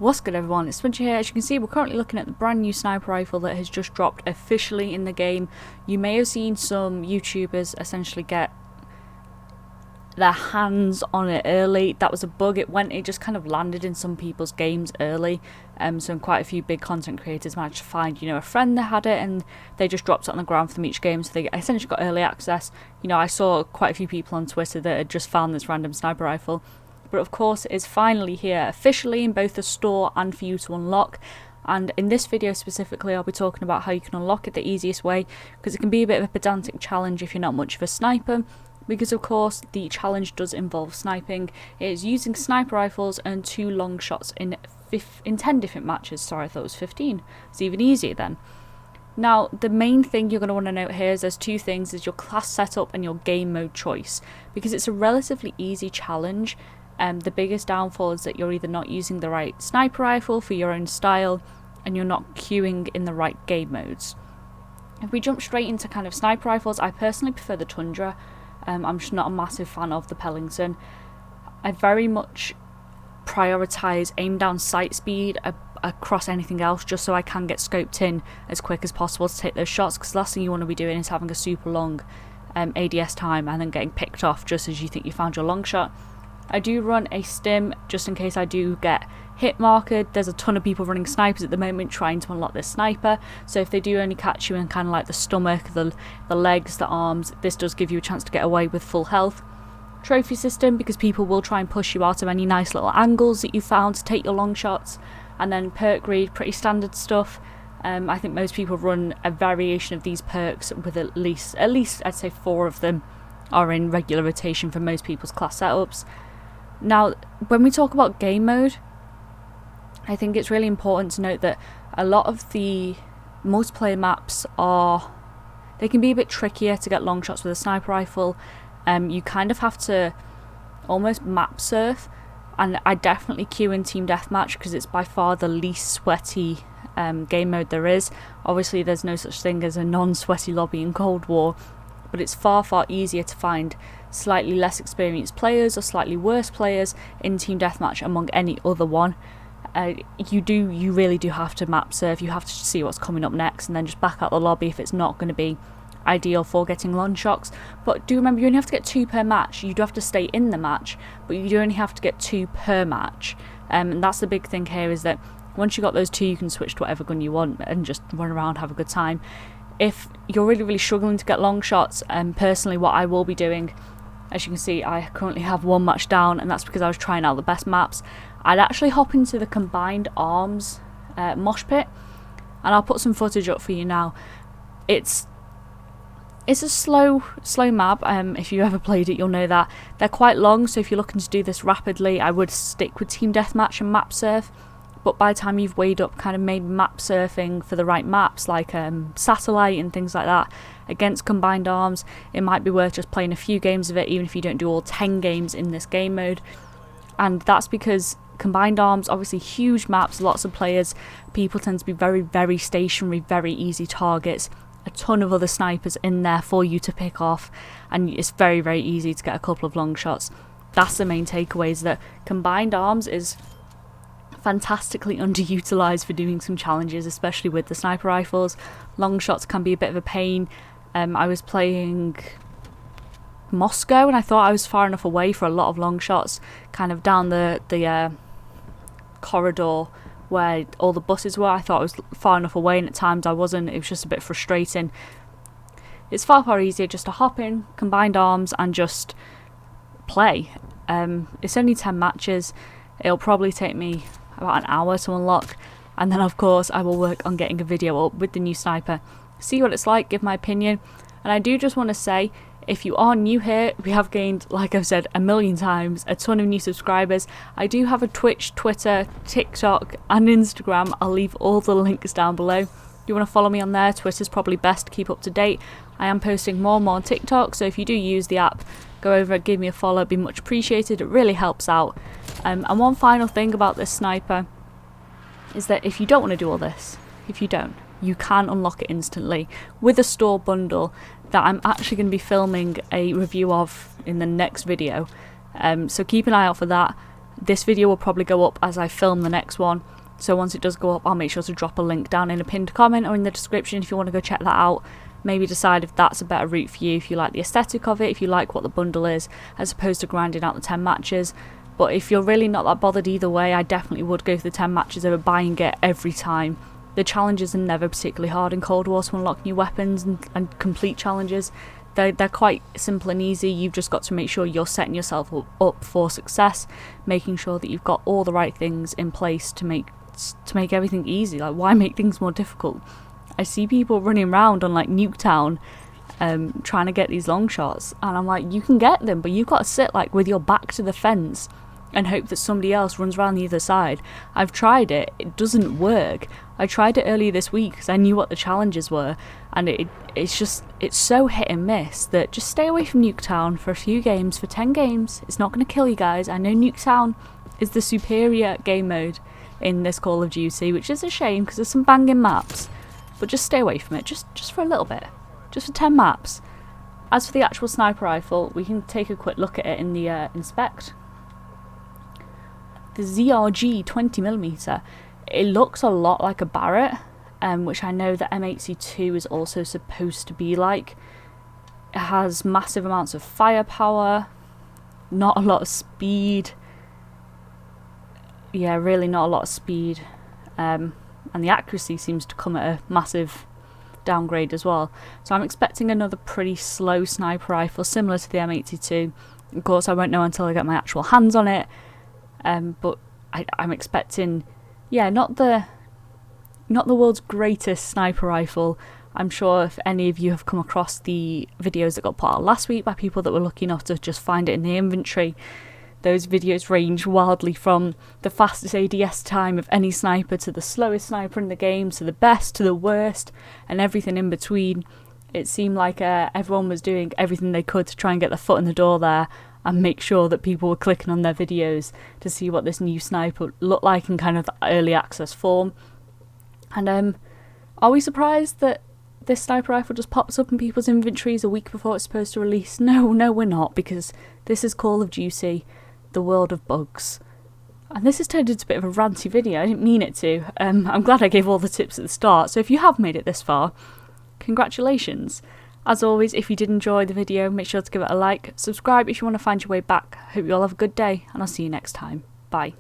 What's good everyone, it's Spencer here. As you can see, we're currently looking at the brand new sniper rifle that has just dropped officially in the game. You may have seen some YouTubers essentially get their hands on it early. That was a bug. It just kind of landed in some people's games early. So quite a few big content creators managed to find, a friend that had it, and they just dropped it on the ground for them each game, so they essentially got early access. I saw quite a few people on Twitter that had just found this random sniper rifle. But of course, it is finally here officially in both the store and for you to unlock. And in this video specifically, I'll be talking about how you can unlock it the easiest way, because it can be a bit of a pedantic challenge if you're not much of a sniper. Because of course, the challenge does involve sniping. It is using sniper rifles and 2 long shots in 10 different matches. Sorry, I thought it was 15. It's even easier then. Now, the main thing you're going to want to note here is there's 2 things: is your class setup and your game mode choice. Because it's a relatively easy challenge. The biggest downfall is that you're either not using the right sniper rifle for your own style, and you're not queuing in the right game modes. If we jump straight into kind of sniper rifles, I personally prefer the Tundra. I'm just not a massive fan of the Pellington. I very much prioritise aim down sight speed across anything else, just so I can get scoped in as quick as possible to take those shots, because the last thing you want to be doing is having a super long ADS time and then getting picked off just as you think you found your long shot. I do run a stim just in case I do get hit markered. There's a ton of people running snipers at the moment trying to unlock this sniper, so if they do only catch you in kind of like the stomach, the legs, the arms, this does give you a chance to get away with full health. Trophy system, because people will try and push you out of any nice little angles that you found to take your long shots. And then perk greed, pretty standard stuff. I think most people run a variation of these perks with at least I'd say 4 of them are in regular rotation for most people's class setups. Now, when we talk about game mode, I think it's really important to note that a lot of the multiplayer maps they can be a bit trickier to get long shots with a sniper rifle. You kind of have to almost map surf, and I definitely queue in team deathmatch because it's by far the least sweaty game mode there is. Obviously, there's no such thing as a non-sweaty lobby in Cold War, but it's far easier to find slightly less experienced players or slightly worse players in team deathmatch among any other one. You really do have to map surf. You have to see what's coming up next and then just back out the lobby if it's not going to be ideal for getting long shots. But do remember, you only have to get 2 per match. You do have to stay in the match, but you do only have to get 2 per match. And that's the big thing here, is that once you got those 2, you can switch to whatever gun you want and just run around, have a good time. If you're really struggling to get long shots, personally what I will be doing, as you can see, I currently have 1 match down, and that's because I was trying out the best maps. I'd actually hop into the Combined Arms mosh pit, and I'll put some footage up for you now. It's a slow map. If you ever played it, you'll know that. They're quite long, so if you're looking to do this rapidly, I would stick with team deathmatch and map surf. But by the time you've weighed up kind of maybe map surfing for the right maps, like Satellite and things like that, against Combined Arms, it might be worth just playing a few games of it, even if you don't do all 10 games in this game mode. And that's because Combined Arms, obviously huge maps, lots of players, people tend to be very stationary, very easy targets, a ton of other snipers in there for you to pick off, and it's very easy to get a couple of long shots. That's the main takeaway, is that Combined Arms is fantastically underutilized for doing some challenges, especially with the sniper rifles. Long shots can be a bit of a pain. I was playing Moscow and I thought I was far enough away for a lot of long shots, kind of down the corridor where all the buses were. I thought I was far enough away, and at times I wasn't. It was just a bit frustrating. It's far easier just to hop in Combined Arms and just play. It's only 10 matches. It'll probably take me about an hour to unlock, and then of course I will work on getting a video up with the new sniper, see what it's like, give my opinion. And I do just want to say, if you are new here, we have gained, like I've said a million times, a ton of new subscribers. I do have a Twitch, Twitter, TikTok and Instagram. I'll leave all the links down below. If you want to follow me on there, Twitter's probably best to keep up to date. I am posting more and more on TikTok, so if you do use the app, go over, give me a follow, it'd be much appreciated. It really helps out. And one final thing about this sniper is that if you don't want to do all this, you can unlock it instantly with a store bundle that I'm actually going to be filming a review of in the next video. So keep an eye out for that. This video will probably go up as I film the next one, so once it does go up, I'll make sure to drop a link down in a pinned comment or in the description if you want to go check that out. Maybe decide if that's a better route for you, if you like the aesthetic of it, if you like what the bundle is, as opposed to grinding out the 10 matches. But if you're really not that bothered either way, I definitely would go for the 10 matches over buying it every time. The challenges are never particularly hard in Cold War to unlock new weapons and complete challenges. They're quite simple and easy. You've just got to make sure you're setting yourself up for success, making sure that you've got all the right things in place to make everything easy. Like, why make things more difficult? I see people running around on like Nuketown trying to get these long shots, and I'm like, you can get them, but you've got to sit like with your back to the fence and hope that somebody else runs around the other side. I've tried it, it doesn't work. I tried it earlier this week because I knew what the challenges were, and it's so hit and miss that just stay away from Nuketown for a few games, for 10 games. It's not going to kill you guys. I know Nuketown is the superior game mode in this Call of Duty, which is a shame because there's some banging maps, but just stay away from it, just for a little bit, just for 10 maps. As for the actual sniper rifle, we can take a quick look at it in the inspect. The ZRG 20mm, it looks a lot like a Barrett, which I know that M82 is also supposed to be like. It has massive amounts of firepower, not a lot of speed. Yeah, really not a lot of speed. And the accuracy seems to come at a massive downgrade as well. So I'm expecting another pretty slow sniper rifle similar to the M82. Of course, I won't know until I get my actual hands on it. But I'm expecting, yeah, not the world's greatest sniper rifle. I'm sure if any of you have come across the videos that got put out last week by people that were lucky enough to just find it in the inventory, those videos range wildly from the fastest ADS time of any sniper to the slowest sniper in the game to the best to the worst and everything in between. It seemed like everyone was doing everything they could to try and get their foot in the door there and make sure that people were clicking on their videos to see what this new sniper looked like in kind of the early access form. And are we surprised that this sniper rifle just pops up in people's inventories a week before it's supposed to release? No, we're not, because this is Call of Duty, the world of bugs. And this has turned into a bit of a ranty video. I didn't mean it to. I'm glad I gave all the tips at the start. So if you have made it this far, congratulations. As always, if you did enjoy the video, make sure to give it a like, subscribe if you want to find your way back. Hope you all have a good day, and I'll see you next time. Bye.